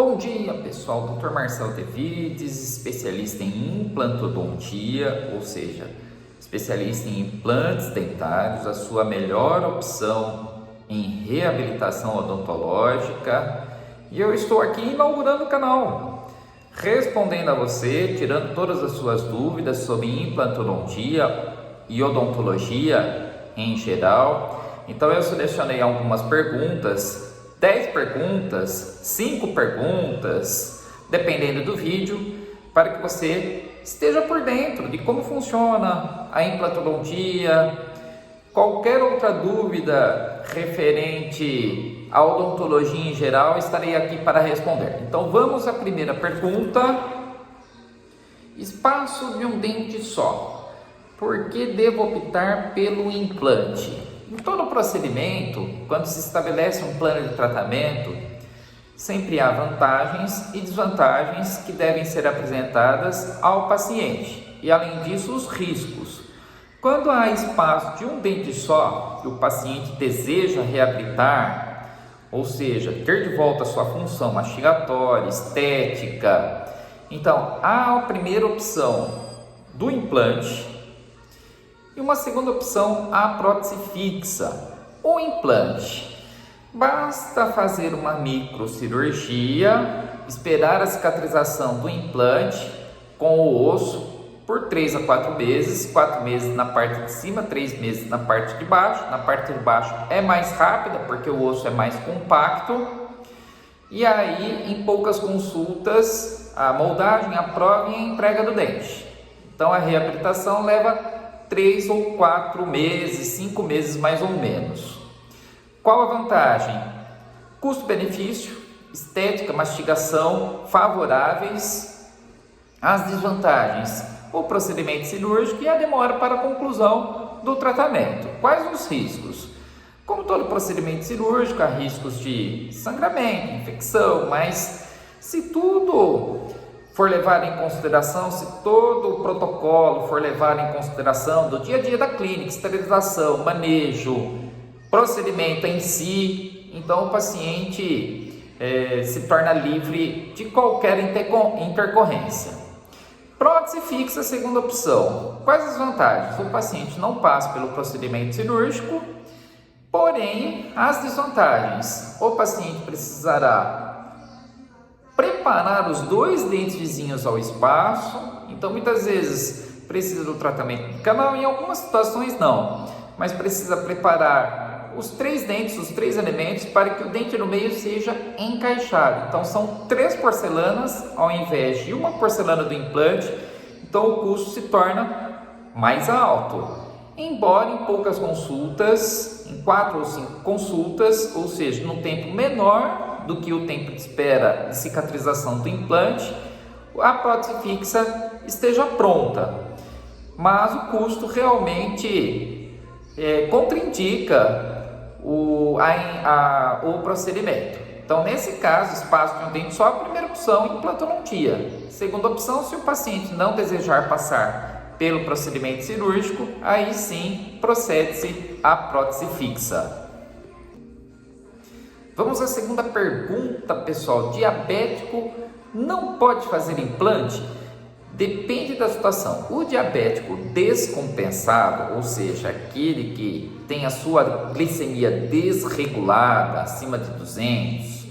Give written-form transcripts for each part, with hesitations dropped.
Bom dia, pessoal. Dr. Marcelo Tevides, especialista em implantodontia, ou seja, especialista em implantes dentários, a sua melhor opção em reabilitação odontológica. E eu estou aqui inaugurando o canal, respondendo a você, tirando todas as suas dúvidas sobre implantodontia e odontologia em geral. Então eu selecionei algumas perguntas, 10 perguntas, 5 perguntas, dependendo do vídeo, para que você esteja por dentro de como funciona a implantodontia. Qualquer outra dúvida referente à odontologia em geral, estarei aqui para responder. Então vamos à primeira pergunta. Espaço de um dente só. Por que devo optar pelo implante? Em todo procedimento, quando se estabelece um plano de tratamento, sempre há vantagens e desvantagens que devem ser apresentadas ao paciente e, além disso, os riscos. Quando há espaço de um dente só e o paciente deseja reabilitar, ou seja, ter de volta a sua função mastigatória, estética, então há a primeira opção do implante. E uma segunda opção, a prótese fixa, o implante. Basta fazer uma microcirurgia, esperar a cicatrização do implante com o osso por 3 a 4 meses, 4 meses na parte de cima, 3 meses na parte de baixo. Na parte de baixo é mais rápida porque o osso é mais compacto. E aí, em poucas consultas, a moldagem, a prova e a entrega do dente. Então a reabilitação leva 3 ou 4 meses, 5 meses mais ou menos. Qual a vantagem? Custo-benefício, estética, mastigação favoráveis. As desvantagens? O procedimento cirúrgico e a demora para a conclusão do tratamento. Quais os riscos? Como todo procedimento cirúrgico, há riscos de sangramento, infecção, mas se tudo for levado em consideração, se todo o protocolo for levado em consideração do dia a dia da clínica, esterilização, manejo, procedimento em si, então o paciente se torna livre de qualquer intercorrência. Prótese fixa, segunda opção. Quais as vantagens? O paciente não passa pelo procedimento cirúrgico, porém as desvantagens. O paciente precisará preparar os 2 dentes vizinhos ao espaço, então muitas vezes precisa do tratamento de canal, em algumas situações não, mas precisa preparar os 3 dentes, os 3 elementos para que o dente no meio seja encaixado. Então são 3 porcelanas ao invés de uma porcelana do implante, então o custo se torna mais alto, embora em poucas consultas, em 4 ou 5 consultas, ou seja, num tempo menor do que o tempo de espera de cicatrização do implante, a prótese fixa esteja pronta, mas o custo realmente contraindica o procedimento. Então, nesse caso, espaço de um dente só, a primeira opção, implantodontia. Segunda opção, se o paciente não desejar passar pelo procedimento cirúrgico, aí sim procede-se a prótese fixa. Vamos à segunda pergunta, pessoal. Diabético não pode fazer implante? Depende da situação. O diabético descompensado, ou seja, aquele que tem a sua glicemia desregulada, acima de 200,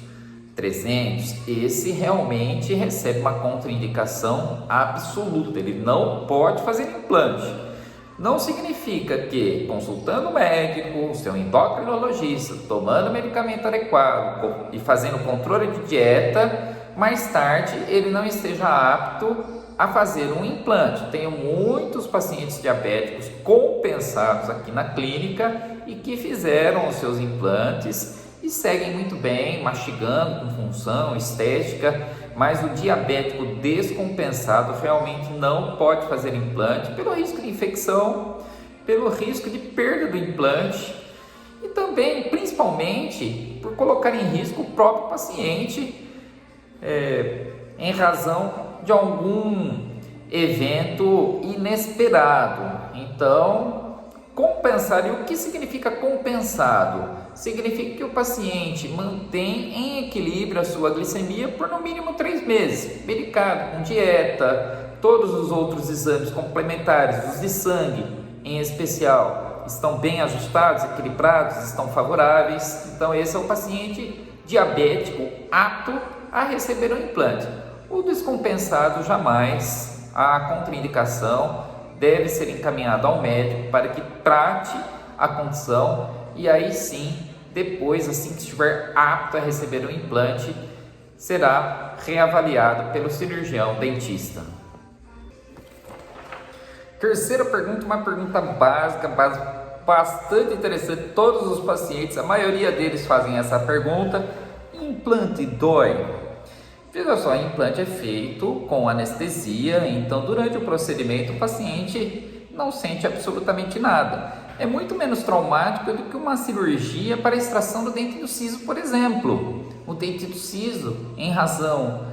300, esse realmente recebe uma contraindicação absoluta. Ele não pode fazer implante. Não significa que, consultando o médico, seu endocrinologista, tomando medicamento adequado e fazendo controle de dieta, mais tarde ele não esteja apto a fazer um implante. Tenho muitos pacientes diabéticos compensados aqui na clínica e que fizeram os seus implantes e seguem muito bem, mastigando com função estética, mas o diabético descompensado realmente não pode fazer implante pelo risco de infecção, pelo risco de perda do implante e também, principalmente, por colocar em risco o próprio paciente em razão de algum evento inesperado. Então, Compensar, e o que significa compensado? Significa que o paciente mantém em equilíbrio a sua glicemia por no mínimo 3 meses, medicado, com dieta, todos os outros exames complementares, os de sangue em especial, estão bem ajustados, equilibrados, estão favoráveis. Então esse é o paciente diabético apto a receber o implante. O descompensado jamais, a contraindicação, deve ser encaminhado ao médico para que trate a condição e aí sim, depois, assim que estiver apto a receber o implante, será reavaliado pelo cirurgião dentista. Terceira pergunta, uma pergunta básica, bastante interessante. Todos os pacientes, a maioria deles fazem essa pergunta: implante dói? Veja só, implante é feito com anestesia, então durante o procedimento o paciente não sente absolutamente nada. É muito menos traumático do que uma cirurgia para extração do dente do siso, por exemplo. O dente do siso, em razão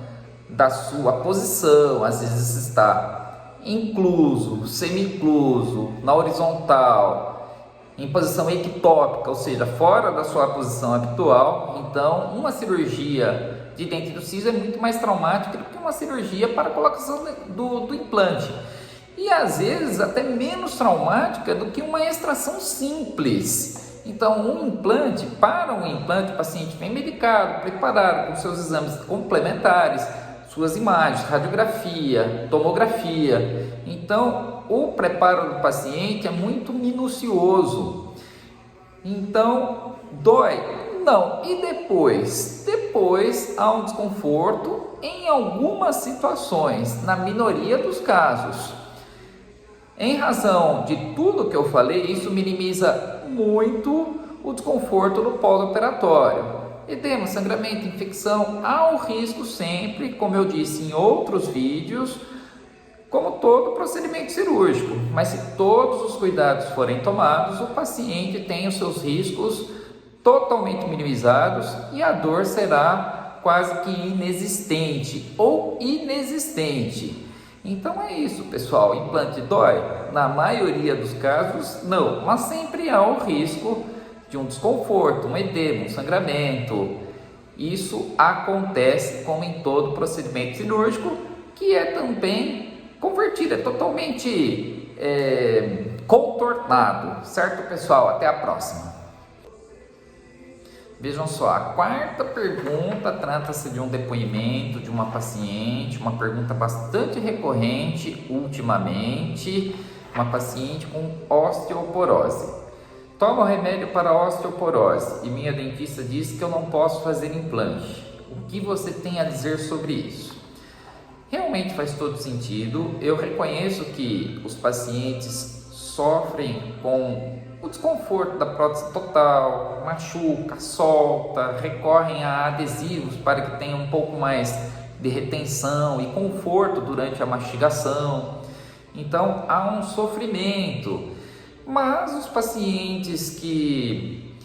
da sua posição, às vezes está incluso, semicluso, na horizontal, em posição ectópica, ou seja, fora da sua posição habitual. Então, uma cirurgia de dente do siso é muito mais traumática do que uma cirurgia para a colocação do implante. E às vezes até menos traumática do que uma extração simples. Então, para um implante, o paciente vem medicado, preparado com seus exames complementares, suas imagens, radiografia, tomografia. Então, o preparo do paciente é muito minucioso. Então, dói? Não. E depois? Depois há um desconforto em algumas situações, na minoria dos casos. Em razão de tudo que eu falei, isso minimiza muito o desconforto no pós-operatório. Edema, sangramento, infecção, há o risco sempre, como eu disse em outros vídeos, como todo procedimento cirúrgico. Mas se todos os cuidados forem tomados, o paciente tem os seus riscos totalmente minimizados e a dor será quase que inexistente ou inexistente. Então é isso, pessoal. Implante dói? Na maioria dos casos, não, mas sempre há o risco de um desconforto, um edema, um sangramento. Isso acontece como em todo procedimento cirúrgico, que é também convertido, é totalmente contornado, certo, pessoal? Até a próxima. Vejam só, a quarta pergunta trata-se de um depoimento de uma paciente, uma pergunta bastante recorrente ultimamente, uma paciente com osteoporose. Tomo remédio para osteoporose e minha dentista diz que eu não posso fazer implante. O que você tem a dizer sobre isso? Realmente faz todo sentido. Eu reconheço que os pacientes sofrem com o desconforto da prótese total, machuca, solta, recorrem a adesivos para que tenha um pouco mais de retenção e conforto durante a mastigação. Então há um sofrimento, mas os pacientes que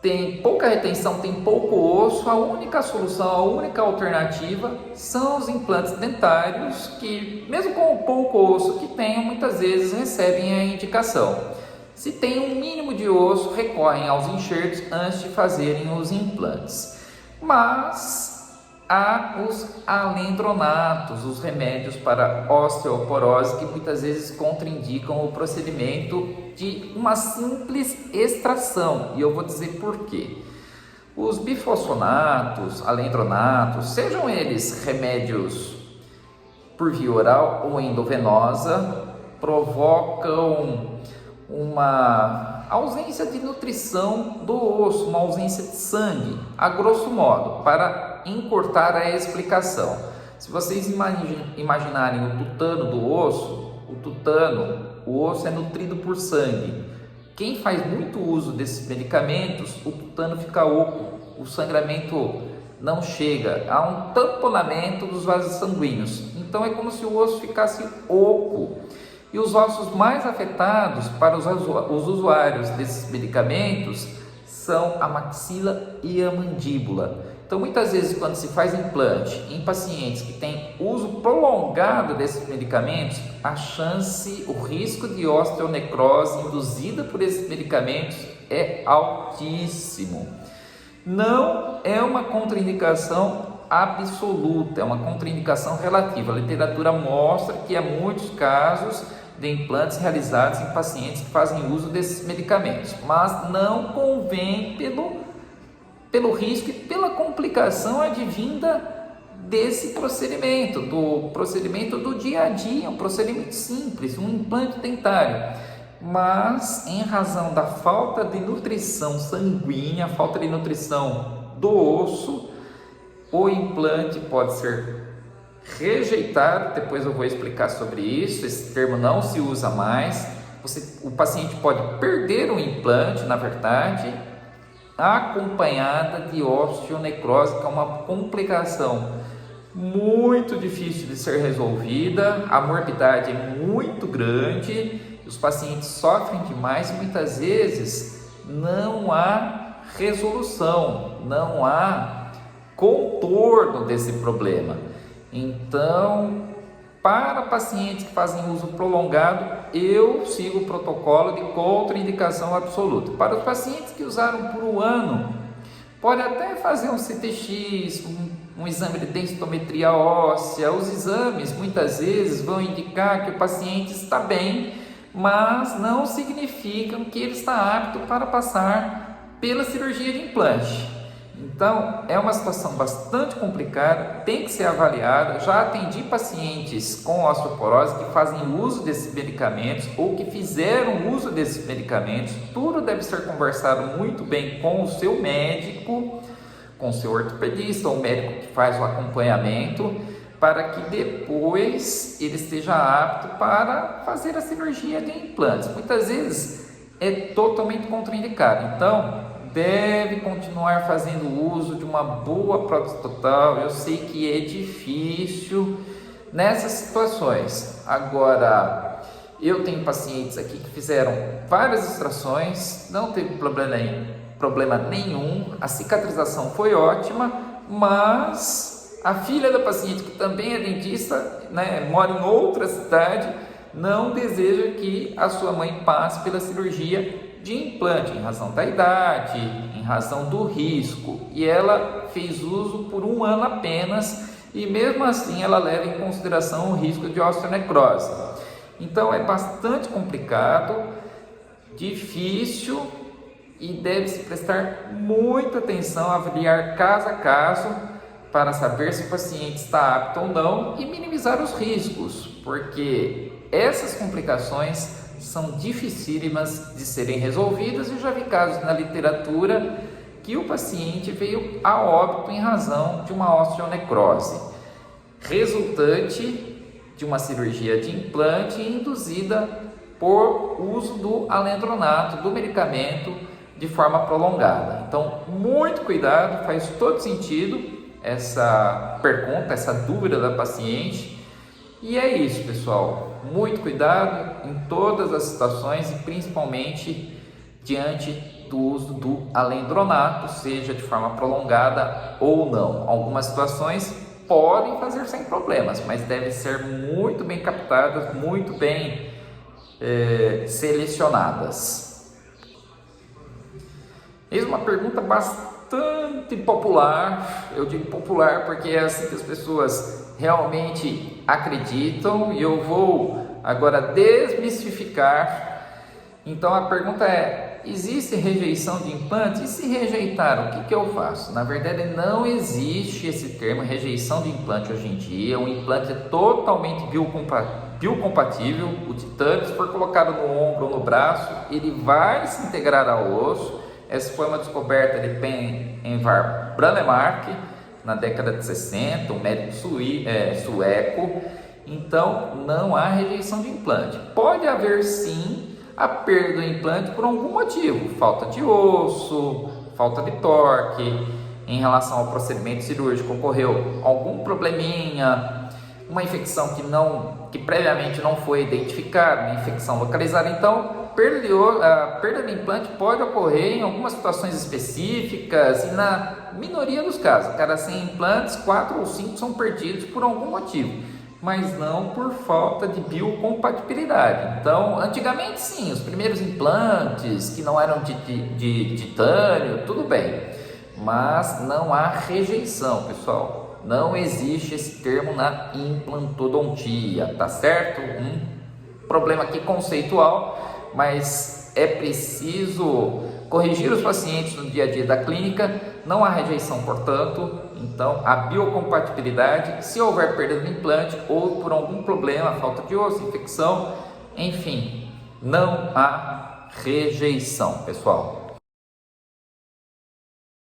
têm pouca retenção, têm pouco osso, a única solução, a única alternativa são os implantes dentários, que mesmo com o pouco osso que tenham, muitas vezes recebem a indicação. Se tem um mínimo de osso, recorrem aos enxertos antes de fazerem os implantes. Mas há os alendronatos, os remédios para osteoporose, que muitas vezes contraindicam o procedimento de uma simples extração. E eu vou dizer por quê. Os bifosfonatos, alendronatos, sejam eles remédios por via oral ou endovenosa, provocam uma ausência de nutrição do osso, uma ausência de sangue, a grosso modo, para encurtar a explicação. Se vocês imaginarem o tutano do osso, o osso é nutrido por sangue. Quem faz muito uso desses medicamentos, o tutano fica oco, o sangramento não chega, há um tamponamento dos vasos sanguíneos. Então é como se o osso ficasse oco. E os ossos mais afetados para os usuários desses medicamentos são a maxila e a mandíbula. Então, muitas vezes, quando se faz implante em pacientes que têm uso prolongado desses medicamentos, a chance, o risco de osteonecrose induzida por esses medicamentos é altíssimo. Não é uma contraindicação absoluta, é uma contraindicação relativa. A literatura mostra que há muitos casos de implantes realizados em pacientes que fazem uso desses medicamentos, mas não convém pelo risco e pela complicação advinda desse procedimento, do dia a dia, um procedimento simples, um implante dentário. Mas em razão da falta de nutrição sanguínea, falta de nutrição do osso, o implante pode ser rejeitado. Depois eu vou explicar sobre isso, esse termo não se usa mais. O paciente pode perder o implante, na verdade, acompanhada de osteonecrose, que é uma complicação muito difícil de ser resolvida. A morbidade é muito grande, os pacientes sofrem demais e muitas vezes não há resolução, não há contorno desse problema. Então, para pacientes que fazem uso prolongado, eu sigo o protocolo de contraindicação absoluta. Para os pacientes que usaram por um ano, pode até fazer um CTX, um exame de densitometria óssea. Os exames muitas vezes vão indicar que o paciente está bem, mas não significam que ele está apto para passar pela cirurgia de implante. Então, é uma situação bastante complicada, tem que ser avaliada. Já atendi pacientes com osteoporose que fazem uso desses medicamentos ou que fizeram uso desses medicamentos. Tudo deve ser conversado muito bem com o seu médico, com o seu ortopedista ou médico que faz o acompanhamento, para que depois ele esteja apto para fazer a cirurgia de implantes. Muitas vezes é totalmente contraindicado. Então, deve continuar fazendo uso de uma boa prótese total. Eu sei que é difícil nessas situações. Agora, eu tenho pacientes aqui que fizeram várias extrações, não teve problema nenhum, a cicatrização foi ótima, mas a filha da paciente, que também é dentista, mora em outra cidade, não deseja que a sua mãe passe pela cirurgia de implante, em razão da idade, em razão do risco, e ela fez uso por um ano apenas, e mesmo assim ela leva em consideração o risco de osteonecrose. Então é bastante complicado, difícil, e deve-se prestar muita atenção, avaliar caso a caso, para saber se o paciente está apto ou não e minimizar os riscos, porque essas complicações são dificílimas de serem resolvidas. Eu já vi casos na literatura que o paciente veio a óbito em razão de uma osteonecrose, resultante de uma cirurgia de implante induzida por uso do alendronato, do medicamento, de forma prolongada. Então, muito cuidado, faz todo sentido essa pergunta, essa dúvida da paciente. E é isso, pessoal. Muito cuidado em todas as situações e principalmente diante do uso do alendronato, seja de forma prolongada ou não. Algumas situações podem fazer sem problemas, mas devem ser muito bem captadas, muito bem selecionadas. Eis uma pergunta bastante popular. Eu digo popular porque é assim que as pessoas realmente acreditam, e eu vou agora desmistificar. Então a pergunta é: existe rejeição de implante? E se rejeitar, o que eu faço? Na verdade, não existe esse termo rejeição de implante hoje em dia. O implante é totalmente biocompatível. O titânio, se for colocado no ombro ou no braço, ele vai se integrar ao osso. Essa foi uma descoberta de Pen-Envar Branemark na década de 60, um médico sueco. Então, não há rejeição de implante. Pode haver sim a perda do implante por algum motivo: falta de osso, falta de torque, em relação ao procedimento cirúrgico ocorreu algum probleminha, uma infecção que previamente não foi identificada, uma infecção localizada. Então, a perda de implante pode ocorrer em algumas situações específicas e na minoria dos casos. Cada 100 implantes, 4 ou 5 são perdidos por algum motivo, mas não por falta de biocompatibilidade. Então, antigamente sim, os primeiros implantes que não eram de titânio, tudo bem, mas não há rejeição, pessoal. Não existe esse termo na implantodontia, tá certo? Problema aqui conceitual, mas é preciso corrigir os pacientes no dia a dia da clínica. Não há rejeição, portanto, então a biocompatibilidade, se houver perda do implante ou por algum problema, falta de osso, infecção, enfim, não há rejeição, pessoal.